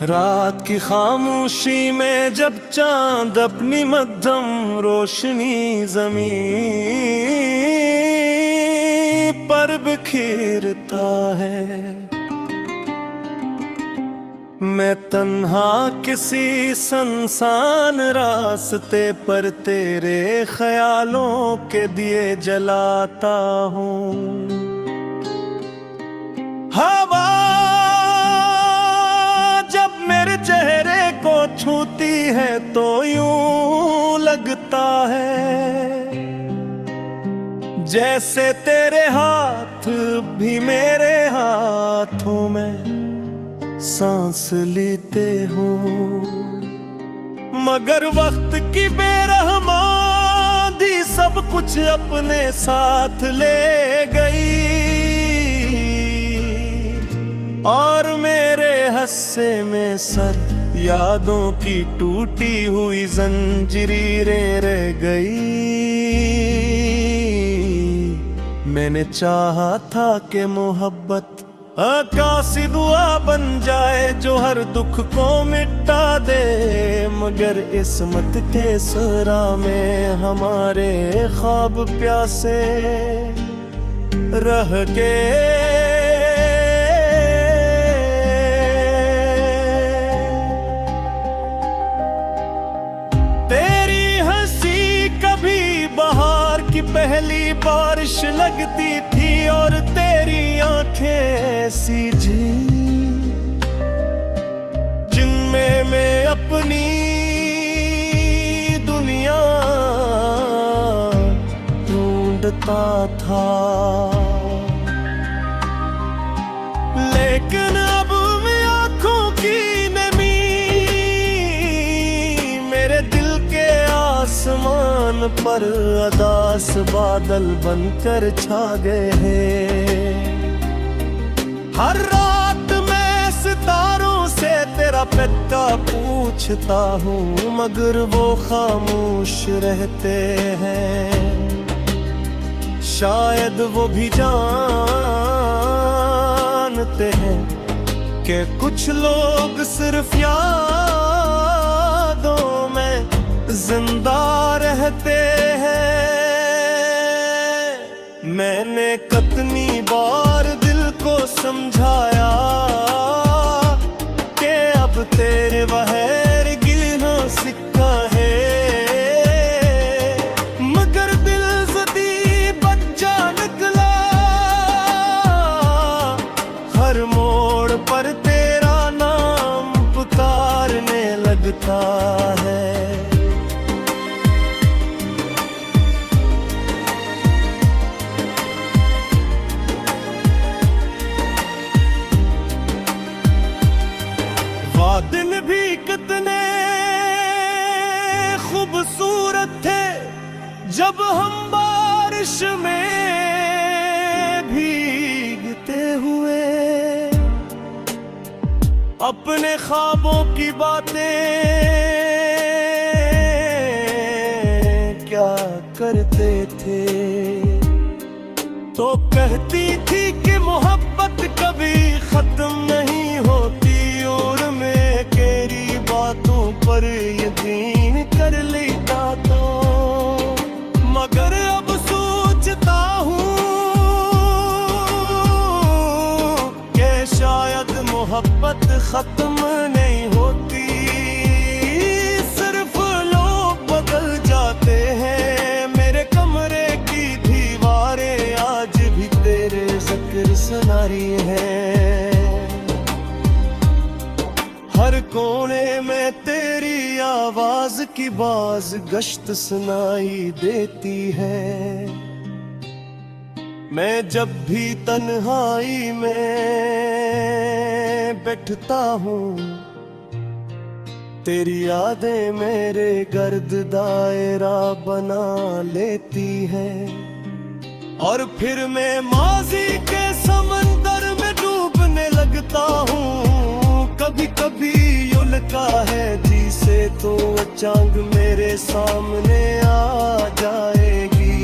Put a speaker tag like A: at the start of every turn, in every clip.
A: रात की खामोशी में जब चांद अपनी मध्यम रोशनी ज़मीं पर बिखेरता है, मैं तन्हा किसी सुनसान रास्ते पर तेरे ख्यालों के दिए जलाता हूँ। हवा जब मेरे चेहरे को छूती है तो यूं लगता है जैसे तेरे हाथ भी मेरे हाथों में सांस लेते हो। मगर वक्त की बेरहमानी सब कुछ अपने साथ ले गई और मेरे हस्से में सर यादों की टूटी हुई जंजीरें रह गई। मैंने चाहा था कि मोहब्बत आकाशी दुआ बन जाए जो हर दुख को मिटा दे, मगर इस्मत के सरा में हमारे ख्वाब प्यासे रह गए। तेरी हंसी कभी बहार की पहली बारिश लगती थी और तेरी आंखें ऐसी जिनमें मैं अपनी दुनिया ढूंढता था। लेकिन अब मैं आंखों की नमी मेरे दिल के आसमान पर अदास बादल बनकर छा गए हैं। हर रात मैं सितारों से तेरा पता पूछता हूँ मगर वो खामोश रहते हैं। शायद वो भी जानते हैं कि कुछ लोग सिर्फ यादों में जिंदा रहते हैं। मैंने कितनी बार दिल को समझाया कि अब तेरे बगैर गिलना सिक्का है, मगर दिल जदी बच्चा निकला। हर मोड़ पर तेरा नाम पुकारने लगता है। दिन भी कितने खूबसूरत थे जब हम बारिश में भीगते हुए अपने ख्वाबों की बातें क्या करते थे। तो कहती थी कि मोहब्बत कभी खत्म नहीं होती और मैं तेरी बातों पर यकीन कर लेता तो, मगर अब सोचता हूँ कि शायद मोहब्बत खत्म नहीं होती, सिर्फ लोग बदल जाते हैं। मेरे कमरे की दीवारें आज भी तेरे जिक्र सुना रही हैं। हर कोने में तेरी आवाज की बाज गश्त सुनाई देती है। मैं जब भी तन्हाई में बैठता हूँ तेरी यादें मेरे गर्द दायरा बना लेती है और फिर मैं माजी के समंदर में डूबने लगता हूँ। कभी कभी उल्का है जिसे तो अचांक मेरे सामने आ जाएगी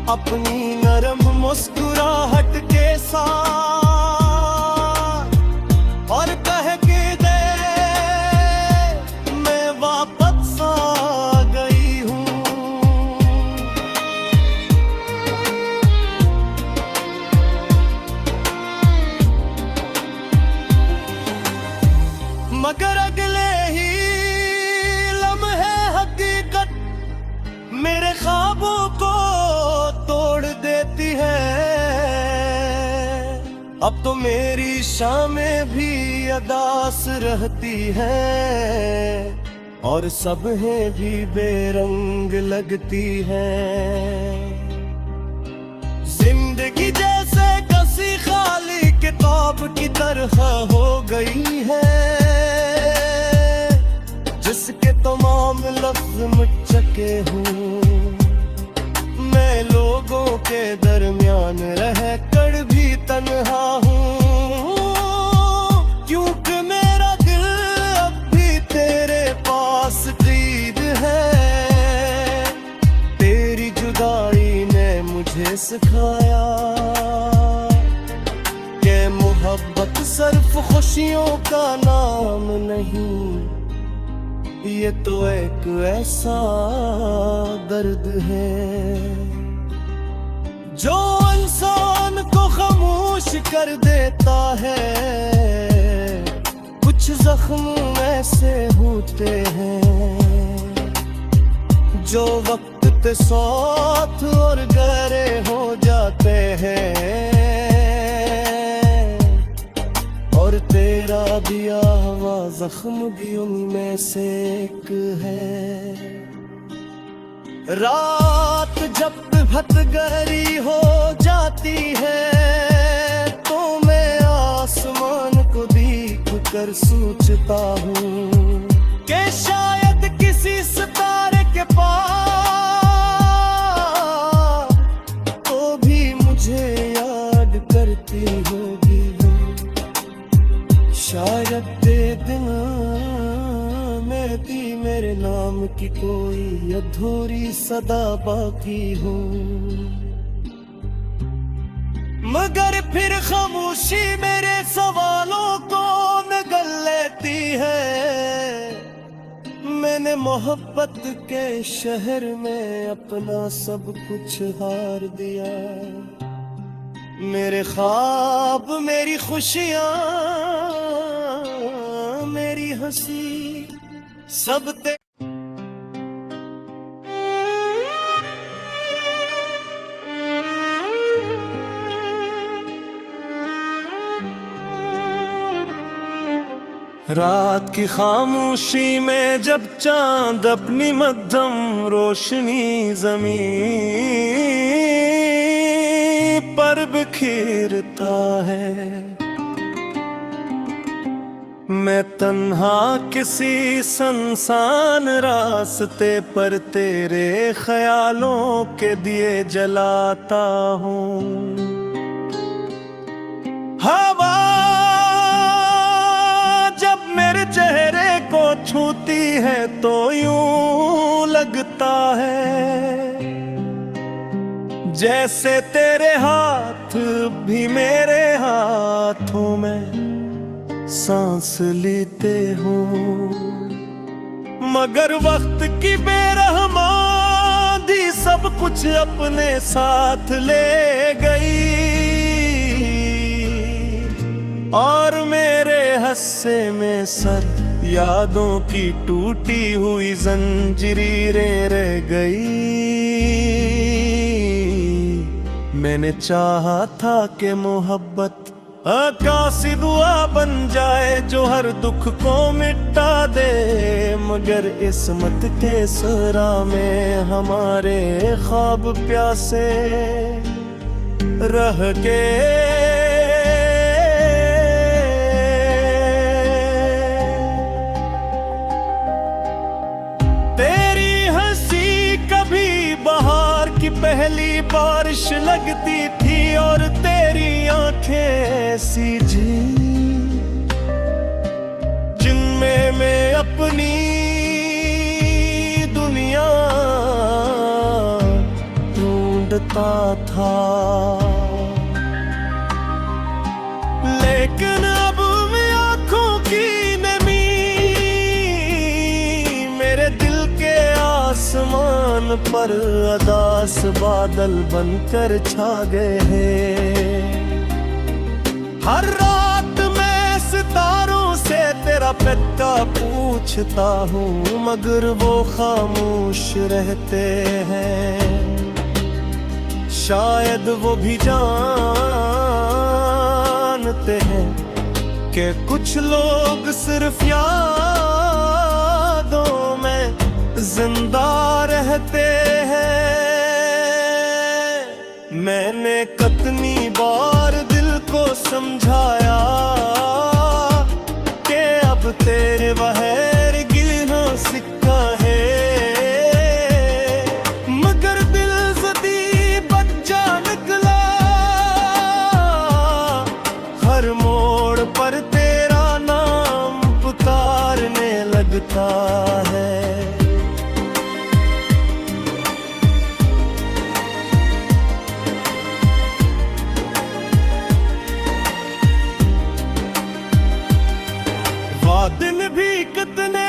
A: अपनी नरम मुस्कुराहट के साथ और कह के अब तो मेरी शामें भी अदास रहती है और सब है भी बेरंग लगती है। जिंदगी जैसे कसी खाली किताब की तरह हो गई है, जिसके तमाम लफ्ज मुझके हूँ। मैं लोगों के दरमियान रह कर भी तन्हा हूँ, क्योंकि मेरा दिल अब भी तेरे पास करीब है। तेरी जुदाई ने मुझे सिखाया कि मोहब्बत सिर्फ खुशियों का नाम नहीं, ये तो एक ऐसा दर्द है जो इंसान को खामोश कर देता है। कुछ जख्म ऐसे होते हैं जो वक्त के साथ और गहरे हो जाते हैं, और तेरा दिया हुआ जख्म भी उनमें से एक है। रात जब बहुत गहरी हो जाती है तो मैं आसमान को देख कर सोचता हूँ कि शायद किसी सितारे के पास तो भी मुझे याद करती होगी वो। शायद तेरे दिन में थी मेरे नाम की कोई अधूरी सदा बाकी हो, मगर फिर खामोशी मेरे सवालों को निगल लेती है। मैंने मोहब्बत के शहर में अपना सब कुछ हार दिया, मेरे ख्वाब, मेरी खुशियाँ, मेरी हंसी सब ते रात की खामोशी में जब चांद अपनी मध्यम रोशनी ज़मीं पर बिखेरता है, मैं तन्हा किसी सुनसान रास्ते पर तेरे ख्यालों के दिए जलाता हूँ। हवा जब मेरे चेहरे को छूती है तो यूं लगता है जैसे तेरे हाथ भी मेरे हाथों में सांस लेते हो, मगर वक्त की बेरहमानी सब कुछ अपने साथ ले गई, और मेरे हस्से में सर यादों की टूटी हुई जंजीरें रह गई। मैंने चाहा था कि मोहब्बत आकाशी दुआ बन जाए जो हर दुख को मिटा दे, मगर इस्मत के सरा में हमारे ख्वाब प्यासे रह के तेरी हंसी कभी बहार की पहली बारिश लगती थी, और तेरी आंखें ऐसी जिनमें मैं अपनी दुनिया ढूंढता था। लेकिन अब मैं आंखों की नमी मेरे दिल के आसमान पर अदास बादल बनकर छा गए हैं। हर रात मैं सितारों से तेरा पता पूछता हूँ, मगर वो खामोश रहते हैं। शायद वो भी जान जानते हैं कि कुछ लोग सिर्फ यादों में जिंदा रहते हैं। मैंने कितनी बार दिल को समझाया कि अब तेरे बगैर गिलना सिक्का है, मगर दिल जदी बच्चा निकला। हर मोड़ पर तेरा नाम पुकारने लगता है। दिन भी कितने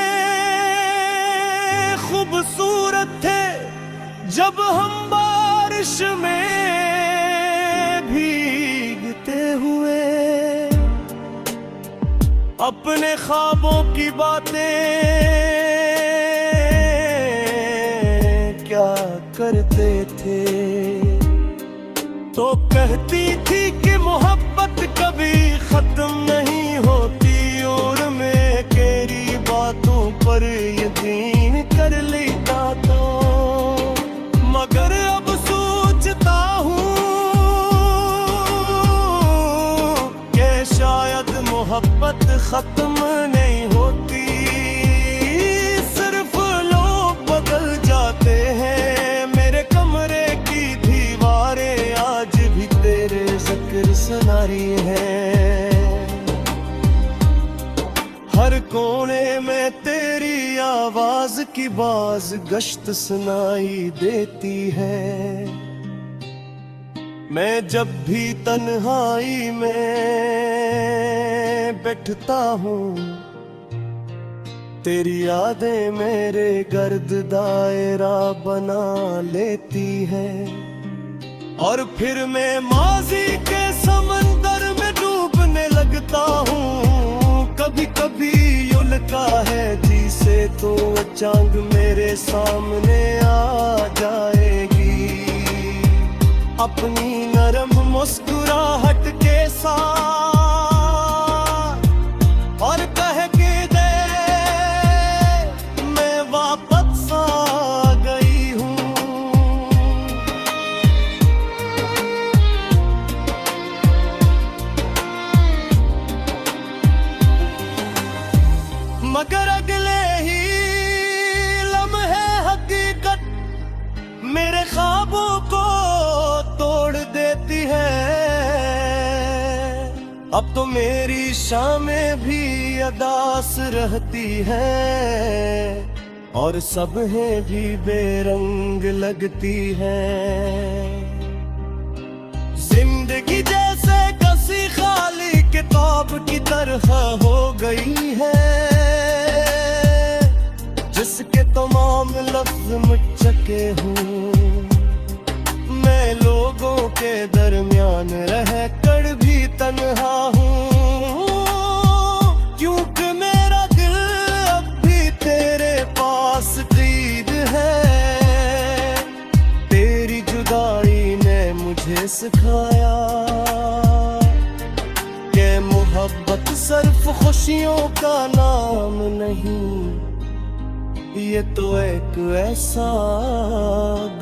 A: खूबसूरत थे जब हम बारिश में भीगते हुए अपने ख्वाबों की बातें क्या करते थे। तो कहती थी कि मोहब्बत कभी खत्म नहीं होती, और मैं तेरी बातों पर यकीन कर लेता तो। मगर अब सोचता हूँ कि शायद मोहब्बत खत्म नहीं होती, सिर्फ लोग बदल जाते हैं। मेरे कमरे की दीवारें आज भी तेरे जिक्र सुना रही हैं, हर कोने में तेरी आवाज की बाज गश्त सुनाई देती है। मैं जब भी तन्हाई में बैठता हूँ, तेरी यादें मेरे गर्द दायरा बना लेती है, और फिर मैं माजी के समंदर में डूबने लगता हूँ। कभी कभी उल्का है जिसे तो अचानक मेरे सामने आ जाएगी, अपनी नरम मुस्कुराहट के साथ, और कह के दे मैं वापस आ गई हूँ। मगर अगले ही लम्हे हकीकत मेरे ख्वाबों को तोड़ देती है। अब तो मेरी शामें भी अदास रहती है, और सबहें भी बेरंग लगती है। जिंदगी जैसे कसी खाली किताब की तरह हो गई है, जिसके तमाम लफ्ज मुझ चुके हूँ। मैं लोगों के दरमियान रह कर भी तन्हा हूँ, क्योंकि मेरा दिल अब भी तेरे पास करीब है। तेरी जुदाई ने मुझे सिखाया कि मोहब्बत सिर्फ खुशियों का नाम नहीं, ये तो एक ऐसा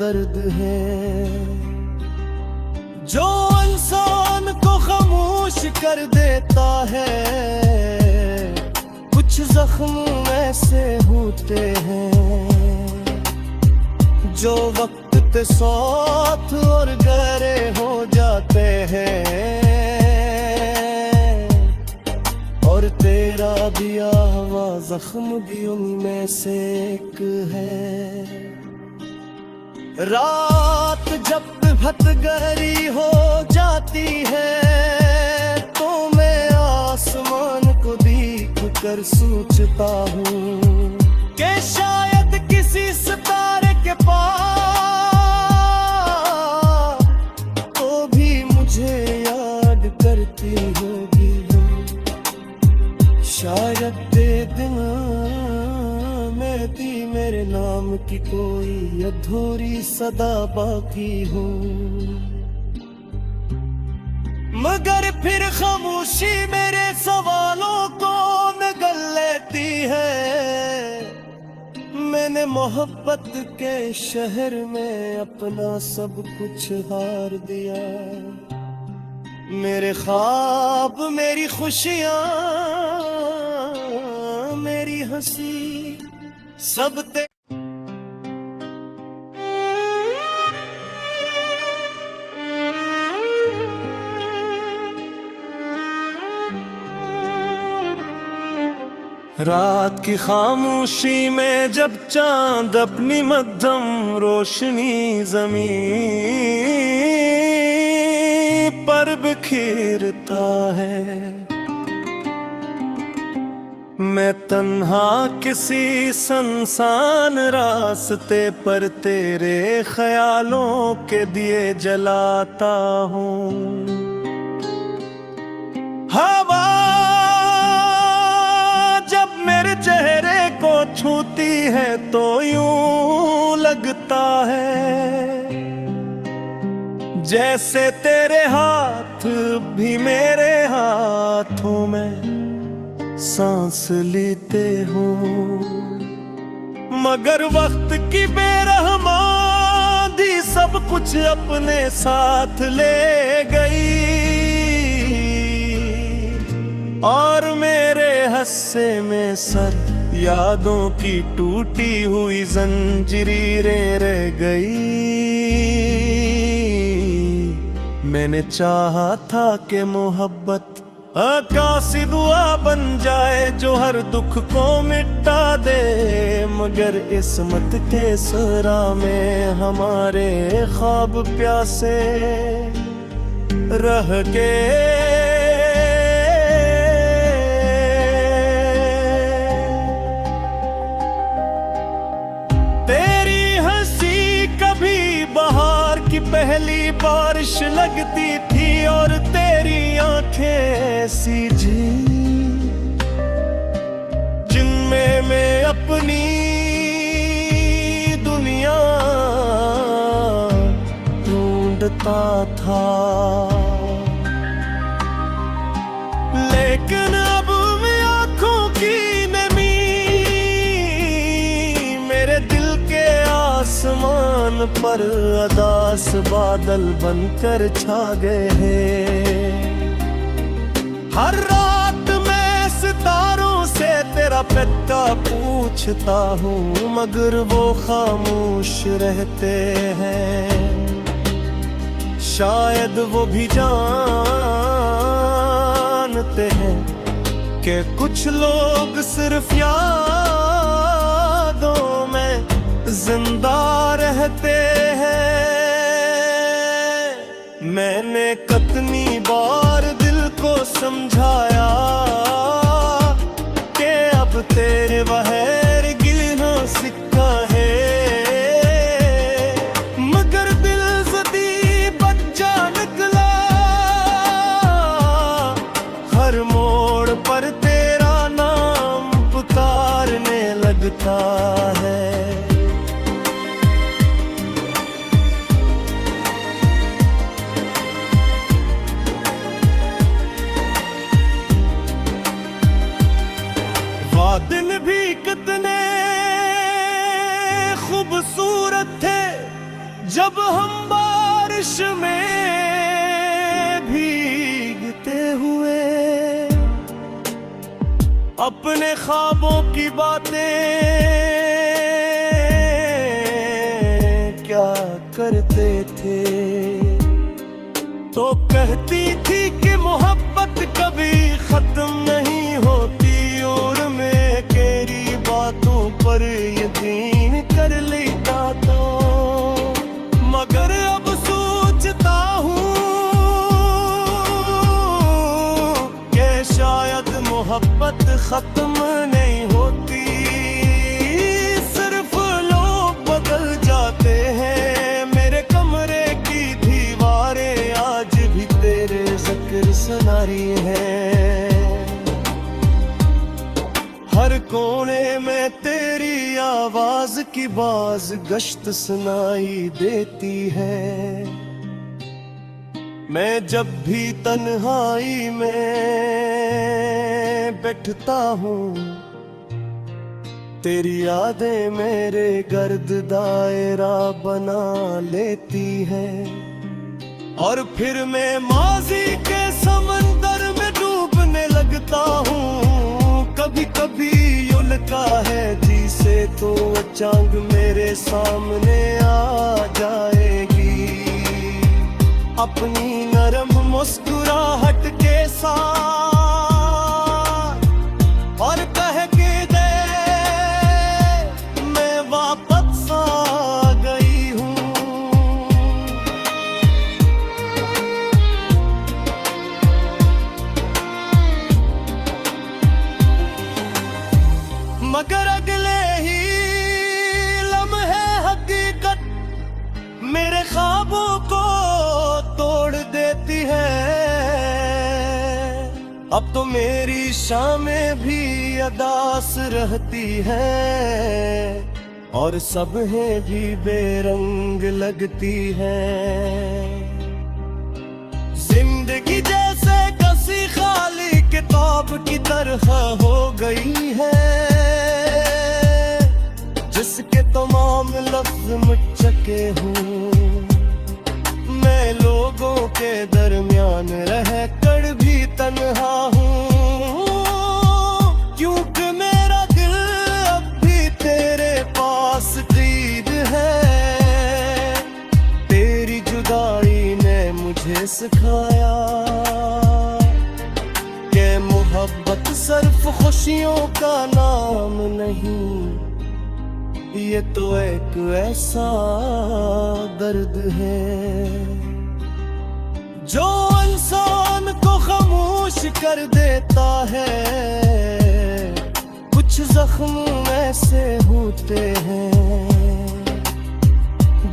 A: दर्द है जो इंसान को खामोश कर देता है। कुछ जख्म ऐसे होते हैं जो वक्त के साथ और गहरे हो जाते हैं, और तेरा दिया हुआ जख्म भी उनमें से एक है। रात जब बहुत गहरी हो जाती है, तो मैं आसमान को देख कर सोचता हूँ कि शायद किसी सितारे के पास तो भी मुझे याद करती होगी वो। शायद ते दिन में थी मेरे नाम की कोई अधूरी सदा बाकी हो। मगर फिर खामोशी मेरे सवालों को निगल लेती है। मैंने मोहब्बत के शहर में अपना सब कुछ हार दिया। मेरे ख्वाब, मेरी खुशियां, मेरी हंसी सब ते रात की खामोशी में जब चांद अपनी मध्यम रोशनी ज़मीं पर बिखेरता है, मैं तन्हा किसी सुनसान रास्ते पर तेरे ख्यालों के दिए जलाता हूँ। हवा मेरे चेहरे को छूती है तो यूं लगता है जैसे तेरे हाथ भी मेरे हाथों में सांस लेते हो। मगर वक्त की बेरहमानी सब कुछ अपने साथ ले गई और मेरे हस्से में सर यादों की टूटी हुई जंजीरें रह गई। मैंने चाहा था कि मोहब्बत आकाशी दुआ बन जाए जो हर दुख को मिटा दे, मगर इस्मत के सरा में हमारे ख्वाब प्यासे रह गए। पहली बारिश लगती थी और तेरी आंखें ऐसी जी जिनमें मैं अपनी दुनिया ढूंढता था। लेकिन अब मैं आंखों की नमी मेरे दिल के आसमान पर अदास बादल बनकर छा गए हैं। हर रात मैं सितारों से तेरा पता पूछता हूँ मगर वो खामोश रहते हैं। शायद वो भी जानते हैं कि कुछ लोग सिर्फ यादों में जिंदा रहते हैं। मैंने कितनी बार दिल को समझाया कि अब तेरे बगैर गिलना सिक्का है, मगर दिल जदी बच्चा निकला। हर मोड़ पर तेरा नाम पुकारने लगता है। दिन भी कितने खूबसूरत थे जब हम बारिश में भीगते हुए अपने ख्वाबों की बातें क्या करते थे। तो कहती थी कि मोहब्बत कभी खत्म नहीं होती और बातों पर यकीन कर लेता तो, मगर अब सोचता हूँ कि शायद मोहब्बत खत्म नहीं होती, सिर्फ लोग बदल जाते हैं। मेरे कमरे की दीवारें आज भी तेरे जिक्र सुना रही हैं। हर कोने में तेरी आवाज की बाज गश्त सुनाई देती है। मैं जब भी तन्हाई में बैठता हूँ, तेरी यादें मेरे गर्द दायरा बना लेती हैं, और फिर मैं माजी के समंदर में डूबने लगता हूँ। कभी कभी उल्का है जिसे तो अचांक मेरे सामने आ जाएगी, अपनी नरम मुस्कुराहट के साथ, और कह के दे मैं वापस आ गई हूँ। मगर अगले ही लम्हे हकीकत मेरे ख्वाबों को तोड़ देती है। अब तो मेरी शामें भी अदास रहती है, और सबहें भी बेरंग लगती है। जिंदगी जैसे कसी खाली किताब की तरह हो गई है, जिसके तमाम लफ्ज मिट चुके हूँ। मैं लोगों के दरमियान रह कर भी तन्हा हूँ, क्योंकि मेरा दिल अब भी तेरे पास करीब है। तेरी जुदाई ने मुझे सिखाया कि मोहब्बत सिर्फ खुशियों का नाम नहीं, ये तो एक ऐसा दर्द है जो इंसान को खामोश कर देता है। कुछ जख्म ऐसे होते हैं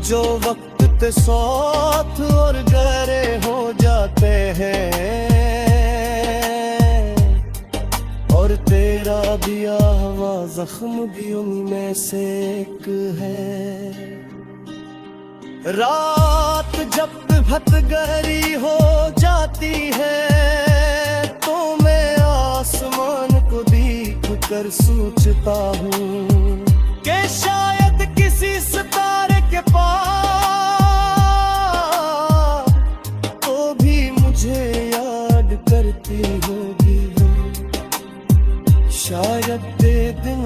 A: जो वक्त के साथ और गहरे हो जाते हैं, और तेरा दिया हुआ जख्म भी उनमें से एक है। रात जब बहुत गहरी हो जाती है, तो मैं आसमान को देख कर सोचता हूँ कि शायद किसी सितारे के पास तो भी मुझे याद करती होगी। शायद ते दिन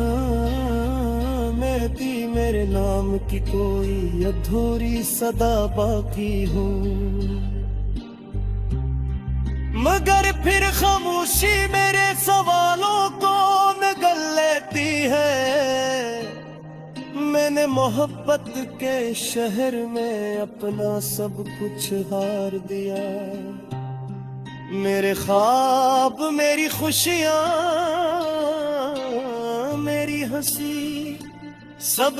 A: में थी मेरे नाम की कोई अधूरी सदा बाकी हो, मगर फिर खामोशी मेरे सवालों को निगल लेती है। मैंने मोहब्बत के शहर में अपना सब कुछ हार दिया। मेरे ख्वाब, मेरी खुशियाँ, मेरी हंसी सब